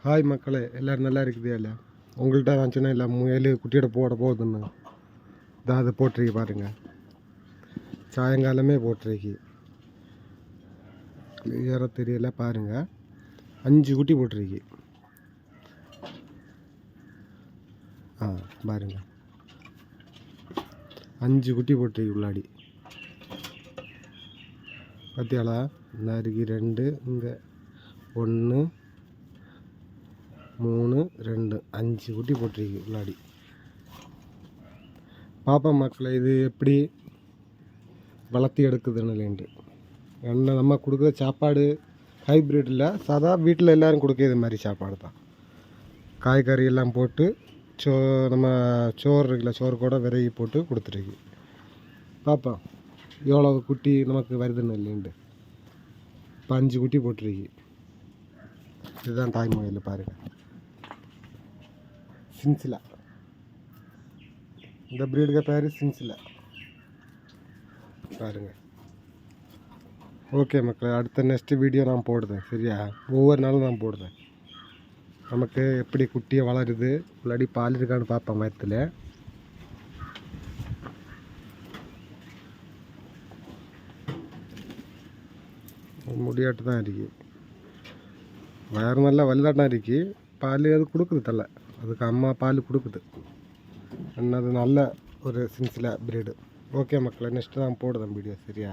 Hi மக்களே, எல்லோரும் நல்லா இருக்குதே? இல்லை உங்கள்கிட்ட நான் சொன்னேன் இல்லை, முயல் குட்டியோட போகுதுன்னு. இதான் அதை போட்டிருக்கு பாருங்கள். சாயங்காலமே போட்டிருக்கு. கிளியராக தெரியல பாருங்கள். 5 குட்டி போட்டிருக்கு. பாருங்கள், 5 குட்டி போட்டிருக்கு உள்ளாடி. பார்த்தியாளா? இந்த அருகி 2, இங்கே 1 3 2 5 குட்டி போட்டிருக்கு உள்ளாடி. பாப்பா மக்களை இது எப்படி வளர்த்தி எடுக்குதுன்னு. என்ன நம்ம கொடுக்குற சாப்பாடு ஹைப்ரிட் இல்லை, சாதா வீட்டில் எல்லோரும் கொடுக்க இது மாதிரி சாப்பாடு தான். காய்கறி எல்லாம் போட்டு நம்ம சோறு இருக்குல்ல, சோறு கூட விறகி போட்டு கொடுத்துருக்கு. பாப்பா எவ்வளோ குட்டி நமக்கு வருதுன்னு இல்லைன்ட்டு. இப்போ 5 குட்டி போட்டிருக்கு. இதுதான் தாய்மொழியில் பாருங்கள். சின்சிலா, இந்த ப்ரீடுக்கு பேர் சின்சிலா பாருங்கள். ஓகே மக்களே, அடுத்த நெக்ஸ்ட் வீடியோ நான் போடுறேன், சரியா? ஒவ்வொரு நாளும் நான் போடுறேன். நமக்கு எப்படி குட்டியை வளருது, இல்லாடி பால் இருக்கான்னு பார்ப்பேன் மரத்தில். முடியாட்டு தான் இருக்குது. வயறு நல்லா வல்லாட்டாக இருக்குது. பால் அது கொடுக்குது தலை, அதுக்கு அம்மா பால் கொடுக்குது. அது நல்ல ஒரு சின்சிலா ப்ரீடு. ஓகே மக்களே, நெக்ஸ்ட்டு நான் போடுறேன் வீடியோ, சரியா?